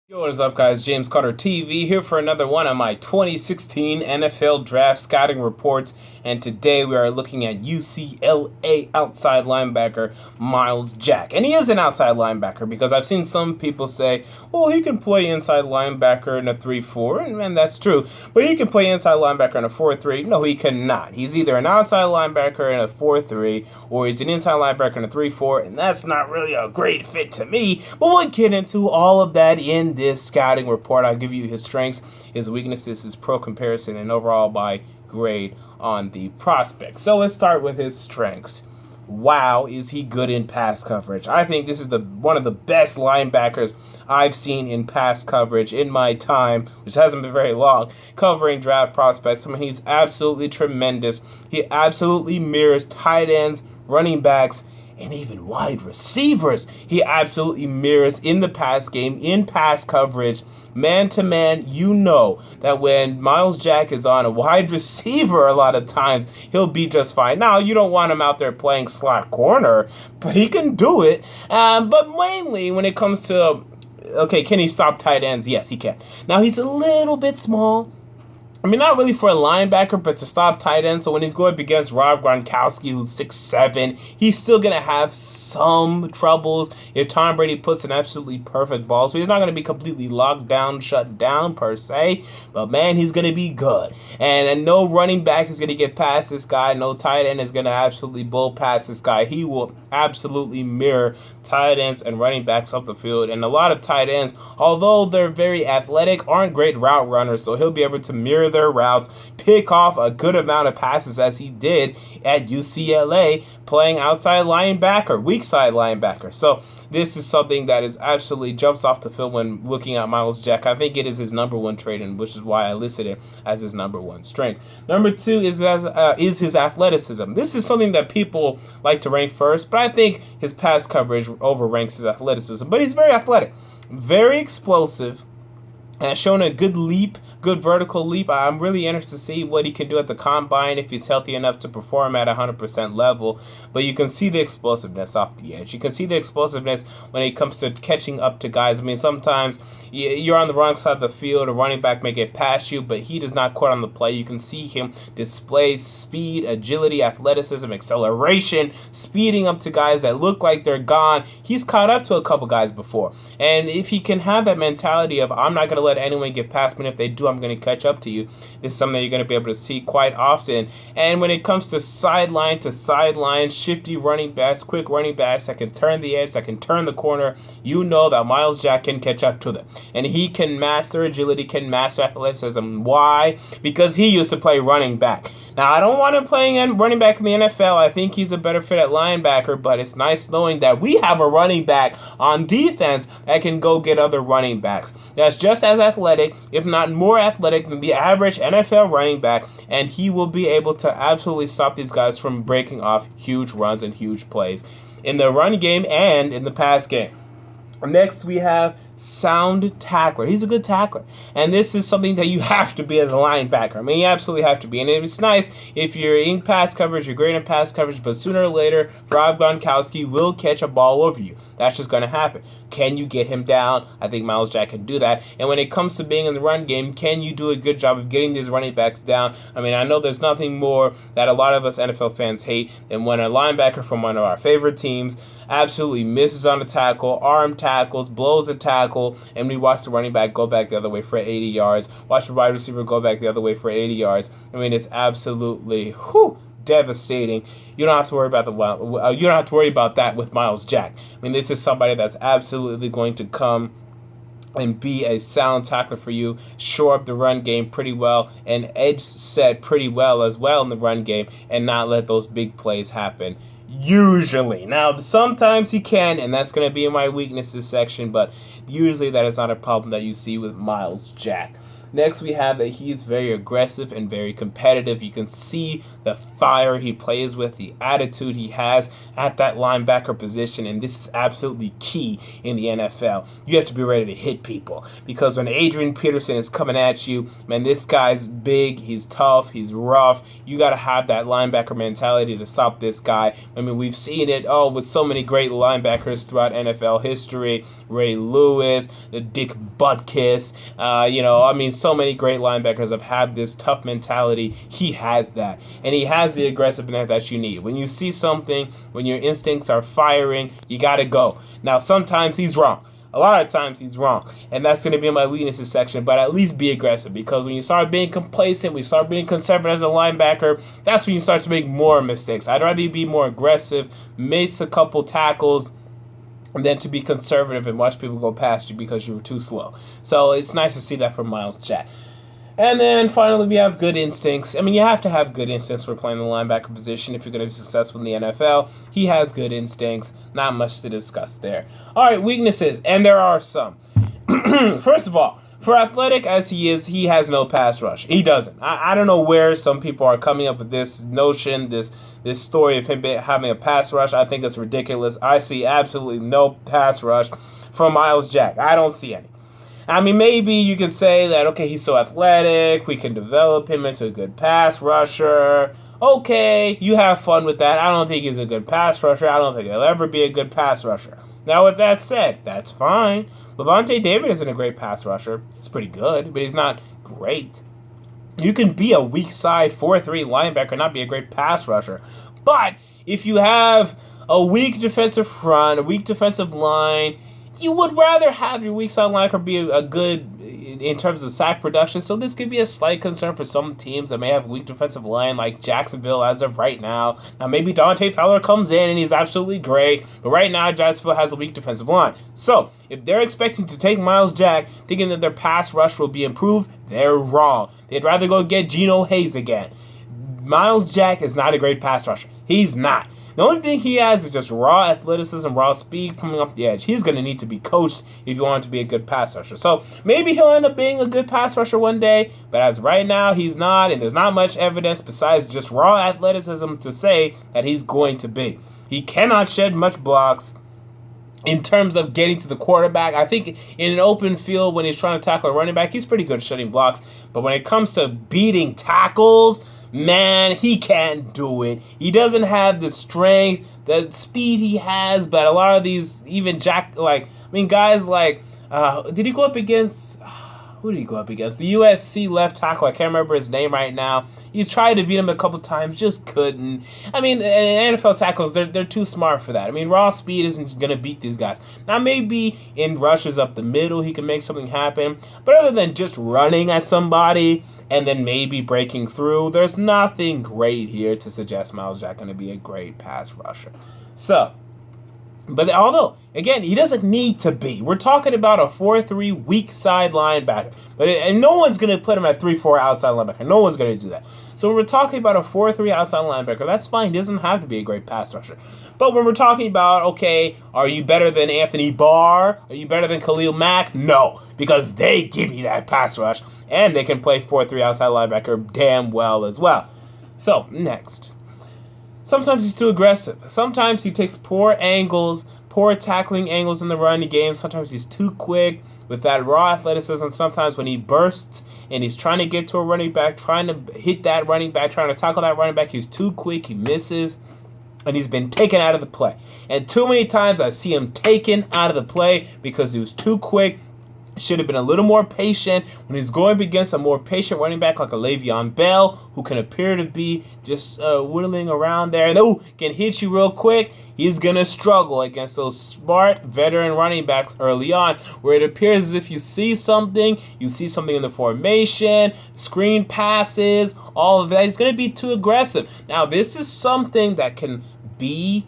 Yo, what is up, guys? James Carter TV here for another one of my 2016 NFL Draft Scouting Reports. And today we are looking at UCLA outside linebacker Myles Jack. And he is an outside linebacker because I've seen some people say, well, he can play inside linebacker in a 3-4, and that's true. But he can play inside linebacker in a 4-3. No, he cannot. He's either an outside linebacker in a 4-3 or he's an inside linebacker in a 3-4, and that's not really a great fit to me. But we'll get into all of that in this scouting report. I'll give you his strengths, his weaknesses, his pro comparison, and overall my grade on the prospect. So let's start with his strengths. Wow, is he good in pass coverage. I think this is one of the best linebackers I've seen in pass coverage in my time, which hasn't been very long, covering draft prospects. I mean, he's absolutely tremendous. He absolutely mirrors tight ends, running backs, and even wide receivers. He absolutely mirrors in the pass game, in pass coverage, man to man. You know that when Myles Jack is on a wide receiver, a lot of times he'll be just fine. Now, you don't want him out there playing slot corner, but he can do it. But mainly when it comes to, okay, can he stop tight ends? Yes, he can. Now, he's a little bit small. I mean, not really for a linebacker, but to stop tight end. So when he's going up against Rob Gronkowski, who's 6'7", he's still going to have some troubles if Tom Brady puts an absolutely perfect ball. So he's not going to be completely locked down, shut down per se. But, man, he's going to be good. And no running back is going to get past this guy. No tight end is going to absolutely bull past this guy. He will absolutely mirror tight ends and running backs up the field. And a lot of tight ends, although they're very athletic, aren't great route runners. So he'll be able to mirror their routes, pick off a good amount of passes as he did at UCLA playing outside linebacker, weak side linebacker. So this is something that is absolutely jumps off the film when looking at Myles Jack. I think it is his number one trait, and which is why I listed it as his number one strength. Number two is his athleticism. This is something that people like to rank first, but I think his pass coverage overranks his athleticism. But he's very athletic, very explosive, and has shown a good leap, good vertical leap. I'm really interested to see what he can do at the combine if he's healthy enough to perform at 100% level. But you can see the explosiveness off the edge. You can see the explosiveness when it comes to catching up to guys. I mean, sometimes you're on the wrong side of the field, a running back may get past you, but he does not quit on the play. You can see him display speed, agility, athleticism, acceleration, speeding up to guys that look like they're gone. He's caught up to a couple guys before. And if he can have that mentality of, I'm not going to let anyone get past me, and if they do, I'm going to catch up to you, this is something that you're going to be able to see quite often. And when it comes to sideline to sideline, shifty running backs, quick running backs that can turn the edge, that can turn the corner, you know that Myles Jack can catch up to them. And he can master agility, can master athleticism. Why? Because he used to play running back. Now, I don't want him playing running back in the NFL. I think he's a better fit at linebacker, but it's nice knowing that we have a running back on defense that can go get other running backs. That's just as athletic, if not more athletic than the average NFL running back, and he will be able to absolutely stop these guys from breaking off huge runs and huge plays in the run game and in the pass game. Next, we have sound tackler. He's a good tackler. And this is something that you have to be as a linebacker. I mean, you absolutely have to be. And it's nice if you're in pass coverage, you're great in pass coverage, but sooner or later, Rob Gronkowski will catch a ball over you. That's just going to happen. Can you get him down? I think Myles Jack can do that. And when it comes to being in the run game, can you do a good job of getting these running backs down? I mean, I know there's nothing more that a lot of us NFL fans hate than when a linebacker from one of our favorite teams absolutely misses on a tackle, arm tackles, blows a tackle, and we watch the running back go back the other way for 80 yards, watch the wide receiver go back the other way for 80 yards. I mean, it's absolutely devastating. You don't have to worry about that with Myles Jack. I mean, this is somebody that's absolutely going to come and be a sound tackler for you, shore up the run game pretty well, and edge set pretty well as well in the run game, and not let those big plays happen. Usually. Now, sometimes he can, and that's going to be in my weaknesses section, but usually that is not a problem that you see with Myles Jack. Next, we have that he is very aggressive and very competitive. You can see the fire he plays with, the attitude he has at that linebacker position, and this is absolutely key in the NFL. You have to be ready to hit people, because when Adrian Peterson is coming at you, man, this guy's big, he's tough, he's rough. You got to have that linebacker mentality to stop this guy. I mean, we've seen it with so many great linebackers throughout NFL history. Ray Lewis, Dick Butkus. So many great linebackers have had this tough mentality. He has that. And he has the aggressiveness that you need. When you see something, when your instincts are firing, you got to go. Now, sometimes he's wrong. A lot of times he's wrong, and that's going to be in my weaknesses section, but at least be aggressive, because when you start being complacent, when you start being conservative as a linebacker, that's when you start to make more mistakes. I'd rather you be more aggressive, miss a couple tackles, than to be conservative and watch people go past you because you were too slow. So it's nice to see that from Myles Jack. And then finally, we have good instincts. I mean, you have to have good instincts for playing the linebacker position if you're going to be successful in the NFL. He has good instincts. Not much to discuss there. All right, weaknesses, and there are some. First of all, for athletic as he is, he has no pass rush. He doesn't. I don't know where some people are coming up with this notion, this story of him having a pass rush. I think it's ridiculous. I see absolutely no pass rush from Myles Jack. I don't see any. I mean, maybe you could say that, okay, he's so athletic, we can develop him into a good pass rusher. Okay, you have fun with that. I don't think he's a good pass rusher. I don't think he'll ever be a good pass rusher. Now, with that said, that's fine. Levante David isn't a great pass rusher. He's pretty good, but he's not great. You can be a weak side 4-3 linebacker, not be a great pass rusher. But if you have a weak defensive front, a weak defensive line, you would rather have your weak side linebacker be a good in terms of sack production. So this could be a slight concern for some teams that may have weak defensive line, like Jacksonville as of right now. Now maybe Dante Fowler comes in and he's absolutely great, but right now Jacksonville has a weak defensive line. So if they're expecting to take Myles Jack, thinking that their pass rush will be improved, they're wrong. They'd rather go get Geno Hayes again. Myles Jack is not a great pass rusher. He's not. The only thing he has is just raw athleticism, raw speed coming off the edge. He's going to need to be coached if you want him to be a good pass rusher. So maybe he'll end up being a good pass rusher one day, but as right now, he's not, and there's not much evidence besides just raw athleticism to say that he's going to be. He cannot shed much blocks. In terms of getting to the quarterback, I think in an open field when he's trying to tackle a running back, he's pretty good at shedding blocks. But when it comes to beating tackles, man, he can't do it. He doesn't have the strength, the speed he has, but a lot of these, even guys like, did he go up against, who did he go up against? The USC left tackle, I can't remember his name right now. He tried to beat him a couple times, just couldn't. I mean, NFL tackles, they're too smart for that. I mean, raw speed isn't going to beat these guys. Now, maybe in rushes up the middle, he can make something happen. But other than just running at somebody and then maybe breaking through, there's nothing great here to suggest Myles Jack going to be a great pass rusher. So, but although, again, he doesn't need to be. We're talking about a 4-3 weak side linebacker. And no one's going to put him at 3-4 outside linebacker. No one's going to do that. So when we're talking about a 4-3 outside linebacker, that's fine. He doesn't have to be a great pass rusher. But when we're talking about, okay, are you better than Anthony Barr? Are you better than Khalil Mack? No, because they give you that pass rush. And they can play 4-3 outside linebacker damn well as well. So, next. Sometimes he's too aggressive. Sometimes he takes poor angles, poor tackling angles in the running game. Sometimes he's too quick with that raw athleticism. Sometimes when he bursts and he's trying to get to a running back, trying to hit that running back, trying to tackle that running back, he's too quick, he misses, and he's been taken out of the play. And too many times I see him taken out of the play because he was too quick. Should have been a little more patient when he's going against a more patient running back like a Le'Veon Bell, who can appear to be just whittling around there and can hit you real quick. He's going to struggle against those smart veteran running backs early on, where it appears as if you see something in the formation, screen passes, all of that. He's going to be too aggressive. Now, this is something that can be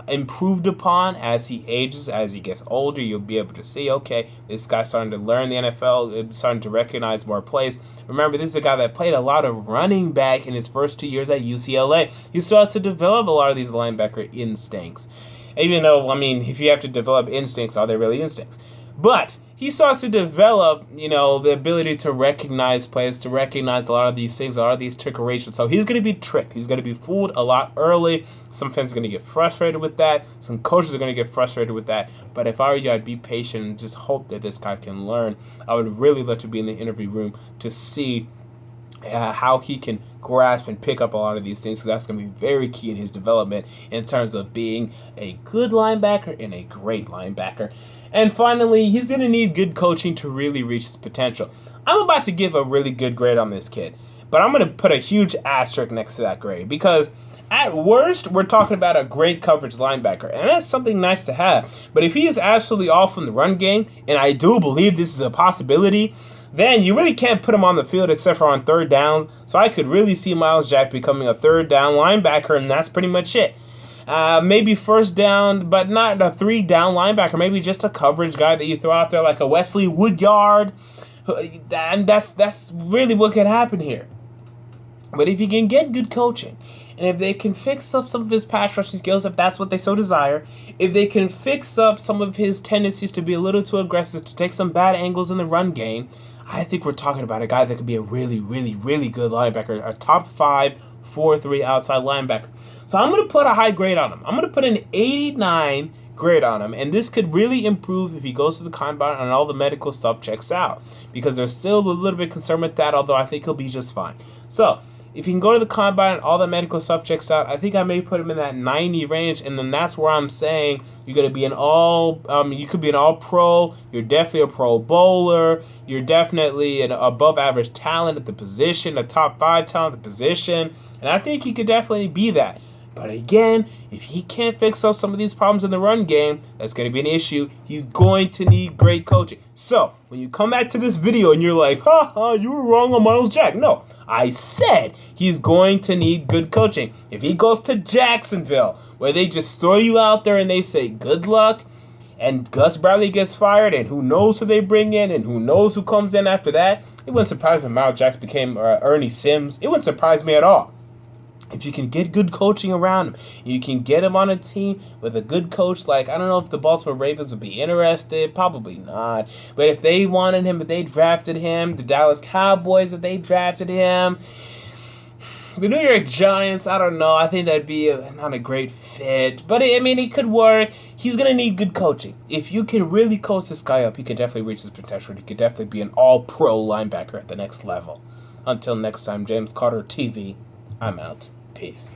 improved upon as he ages, as he gets older. You'll be able to see, okay, this guy's starting to learn the NFL, starting to recognize more plays. Remember, this is a guy that played a lot of running back in his first 2 years at UCLA. He starts to develop a lot of these linebacker instincts. Even though, I mean, if you have to develop instincts, are they really instincts? But he starts to develop, the ability to recognize plays, to recognize a lot of these things, a lot of these trickerations. So he's going to be tricked. He's going to be fooled a lot early. Some fans are going to get frustrated with that. Some coaches are going to get frustrated with that. But if I were you, I'd be patient and just hope that this guy can learn. I would really love to be in the interview room to see how he can grasp and pick up a lot of these things, because that's going to be very key in his development in terms of being a good linebacker and a great linebacker. And finally, he's going to need good coaching to really reach his potential. I'm about to give a really good grade on this kid, but I'm going to put a huge asterisk next to that grade because at worst, we're talking about a great coverage linebacker, and that's something nice to have. But if he is absolutely off in the run game, and I do believe this is a possibility, then you really can't put him on the field except for on third downs. So I could really see Myles Jack becoming a third down linebacker, and that's pretty much it. Maybe first down, but not a 3-down linebacker. Maybe just a coverage guy that you throw out there like a Wesley Woodyard. And that's really what could happen here. But if you can get good coaching, and if they can fix up some of his pass rushing skills, if that's what they so desire, if they can fix up some of his tendencies to be a little too aggressive, to take some bad angles in the run game, I think we're talking about a guy that could be a really, really, really good linebacker, a top 5, 4-3 outside linebacker. So I'm going to put a high grade on him. I'm going to put an 89 grade on him, and this could really improve if he goes to the combine and all the medical stuff checks out, because they're still a little bit concerned with that, although I think he'll be just fine. So if he can go to the combine and all the medical stuff checks out, I think I may put him in that 90 range, and then that's where I'm saying you're going to be you could be an all-pro, you're definitely a pro bowler, you're definitely an above-average talent at the position, a top 5 talent at the position, and I think he could definitely be that. But again, if he can't fix up some of these problems in the run game, that's going to be an issue. He's going to need great coaching. So, when you come back to this video and you're like, you were wrong on Myles Jack. No, I said he's going to need good coaching. If he goes to Jacksonville, where they just throw you out there and they say good luck, and Gus Bradley gets fired, and who knows who they bring in, and who knows who comes in after that, it wouldn't surprise me if Myles Jack became Ernie Sims. It wouldn't surprise me at all. If you can get good coaching around him, you can get him on a team with a good coach. Like, I don't know if the Baltimore Ravens would be interested. Probably not. But if they wanted him, if they drafted him, the Dallas Cowboys, if they drafted him, the New York Giants, I don't know. I think that'd be not a great fit. But, I mean, it could work. He's going to need good coaching. If you can really coach this guy up, he can definitely reach his potential. He could definitely be an all-pro linebacker at the next level. Until next time, James Carter TV, I'm out. Peace.